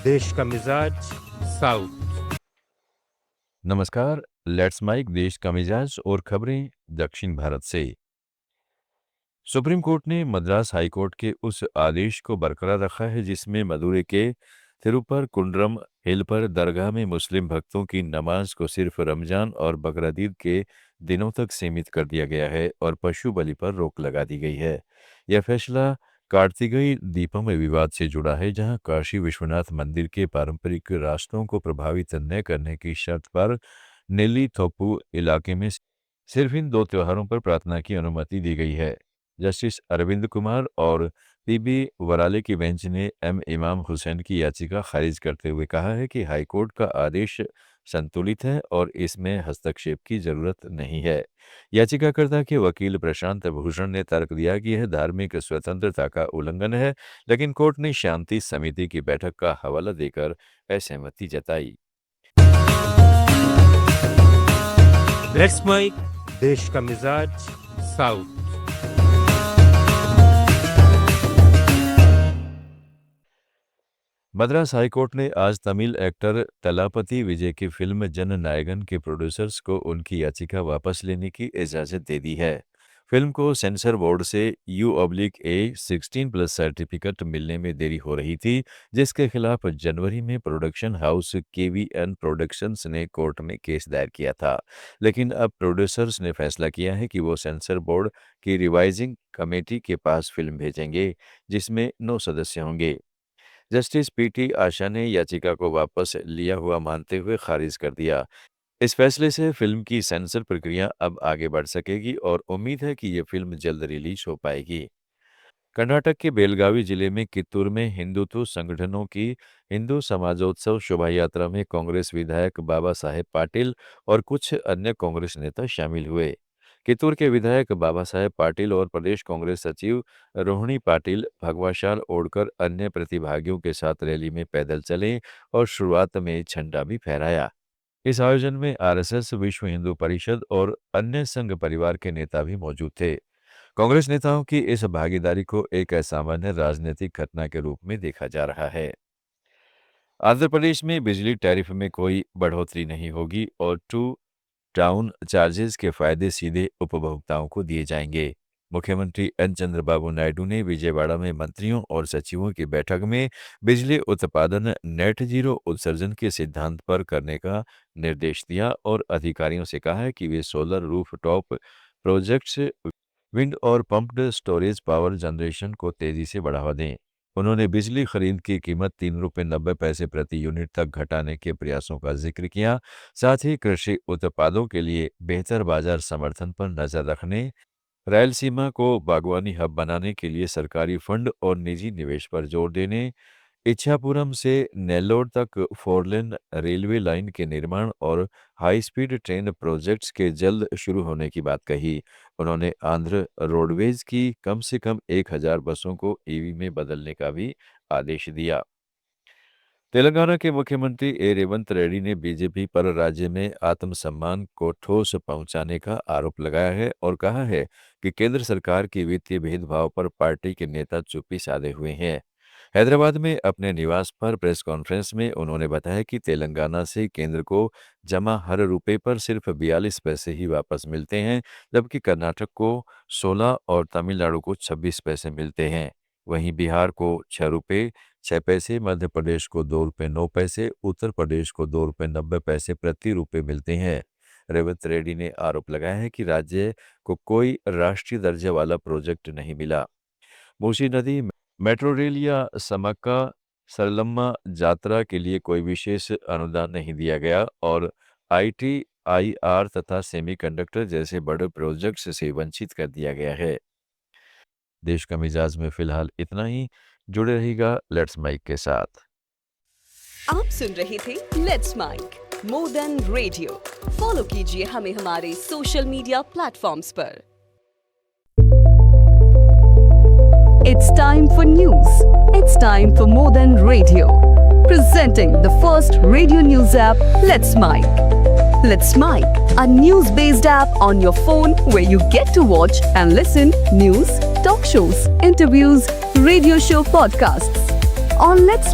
देश का मिजाज साउथ। नमस्कार। लेट्स माइक देश का मिजाज और खबरें दक्षिण भारत से। सुप्रीम कोर्ट ने मद्रास हाई कोर्ट के उस आदेश को बरकरार रखा है जिसमें मदुरै के तिरुपरकुंड्रम हिल पर दरगाह में मुस्लिम भक्तों की नमाज को सिर्फ रमजान और बकरीद के दिनों तक सीमित कर दिया गया है और पशु बलि पर रोक लगा दी गई है। यह फैसला कार्तिकेय दीपम विवाद से जुड़ा है, जहां काशी विश्वनाथ मंदिर के पारंपरिक रास्तों को प्रभावित न करने की शर्त पर नेल्लीथोपु इलाके में सिर्फ इन दो त्योहारों पर प्रार्थना की अनुमति दी गई है। जस्टिस अरविंद कुमार और पीबी वराले की बेंच ने एम इमाम हुसैन की याचिका खारिज करते हुए कहा है कि हाईकोर्ट का आदेश संतुलित है और इसमें हस्तक्षेप की जरूरत नहीं है। याचिकाकर्ता के वकील प्रशांत भूषण ने तर्क दिया कि यह धार्मिक स्वतंत्रता का उल्लंघन है, लेकिन कोर्ट ने शांति समिति की बैठक का हवाला देकर असहमति जताई। लेट्स माइक देश का मिजाज साउथ। मद्रास हाईकोर्ट ने आज तमिल एक्टर तलापति विजय की फिल्म जननायकन के प्रोड्यूसर्स को उनकी याचिका वापस लेने की इजाज़त दे दी है। फिल्म को सेंसर बोर्ड से U/A 16+ सर्टिफिकेट मिलने में देरी हो रही थी, जिसके खिलाफ जनवरी में प्रोडक्शन हाउस KVN प्रोडक्शंस ने कोर्ट में केस दायर किया था। लेकिन अब प्रोड्यूसर्स ने फैसला किया है कि वो सेंसर बोर्ड की रिवाइजिंग कमेटी के पास फिल्म भेजेंगे, जिसमें 9 सदस्य होंगे। जस्टिस पीटी आशा ने याचिका को वापस लिया हुआ मानते हुए खारिज कर दिया। इस फैसले से फिल्म की सेंसर प्रक्रिया अब आगे बढ़ सकेगी और उम्मीद है कि ये फिल्म जल्द रिलीज हो पाएगी। कर्नाटक के बेलगावी जिले में कित्तूर में हिंदुत्व संगठनों की हिंदू समाजोत्सव शोभा यात्रा में कांग्रेस विधायक बाबा साहेब पाटिल और कुछ अन्य कांग्रेस नेता शामिल हुए। कित्तूर के विधायक बाबा साहेब पाटिल और प्रदेश कांग्रेस सचिव रोहिणी पाटिल भगवा शाल ओढ़कर अन्य प्रतिभागियों के साथ रैली में पैदल चले और शुरुआत में झंडा भी फहराया। इस आयोजन में आरएसएस, विश्व हिंदू परिषद और अन्य संघ परिवार के नेता भी मौजूद थे। कांग्रेस नेताओं की इस भागीदारी को एक असामान्य राजनीतिक घटना के रूप में देखा जा रहा है। आंध्र प्रदेश में बिजली टैरिफ में कोई बढ़ोतरी नहीं होगी और टू टाउन चार्जेस के फायदे सीधे उपभोक्ताओं को दिए जाएंगे। मुख्यमंत्री एन चंद्रबाबू नायडू ने विजयवाड़ा में मंत्रियों और सचिवों की बैठक में बिजली उत्पादन नेट जीरो उत्सर्जन के सिद्धांत पर करने का निर्देश दिया और अधिकारियों से कहा है कि वे सोलर रूफटॉप प्रोजेक्ट्स, विंड और पंप्ड स्टोरेज पावर जनरेशन को तेजी से बढ़ावा दें। उन्होंने बिजली खरीद की कीमत ₹3.90 प्रति यूनिट तक घटाने के प्रयासों का जिक्र किया। साथ ही कृषि उत्पादों के लिए बेहतर बाजार समर्थन पर नजर रखने, रायलसीमा को बागवानी हब बनाने के लिए सरकारी फंड और निजी निवेश पर जोर देने, इच्छापुरम से नेल्लोर तक 4 लेन रेलवे लाइन के निर्माण और हाई स्पीड ट्रेन प्रोजेक्ट्स के जल्द शुरू होने की बात कही। उन्होंने आंध्र रोडवेज की कम से कम 1000 बसों को ईवी में बदलने का भी आदेश दिया। तेलंगाना के मुख्यमंत्री रेवंत रेड्डी ने बीजेपी पर राज्य में आत्मसम्मान को ठोस पहुंचाने का आरोप लगाया है और कहा है कि केंद्र सरकार की वित्तीय भेदभाव पर पार्टी के नेता चुप्पी साधे हुए हैं। हैदराबाद में अपने निवास पर प्रेस कॉन्फ्रेंस में उन्होंने बताया कि तेलंगाना से केंद्र को जमा हर रुपए पर सिर्फ 42 पैसे ही वापस मिलते हैं, जबकि कर्नाटक को 16 और तमिलनाडु को 26 पैसे मिलते हैं। वहीं बिहार को 6 रुपये 6 पैसे, मध्य प्रदेश को 2 रुपये 9 पैसे, उत्तर प्रदेश को 2 रुपये 90 पैसे प्रति रुपये मिलते हैं। रेवंत रेड्डी ने आरोप लगाया है कि राज्य को कोई राष्ट्रीय दर्जे वाला प्रोजेक्ट नहीं मिला। मूसी नदी मेट्रो रेल या समक्का सरलम्मा यात्रा के लिए कोई विशेष अनुदान नहीं दिया गया और आईटी, आईआर तथा सेमीकंडक्टर जैसे बड़े प्रोजेक्ट्स से वंचित कर दिया गया है। देश का मिजाज में फिलहाल इतना ही। जुड़े रहिएगा लेट्स माइक के साथ। आप सुन रहे थे let's make more than radio. Follow कीजिए हमें हमारे सोशल मीडिया प्लेटफॉर्म्स पर। It's time for news. It's time for more than radio. Presenting the first radio news app, Let's Mike. Let's Mike, a news-based app on your phone where you get to watch and listen news, talk shows, interviews, radio show podcasts. On Let's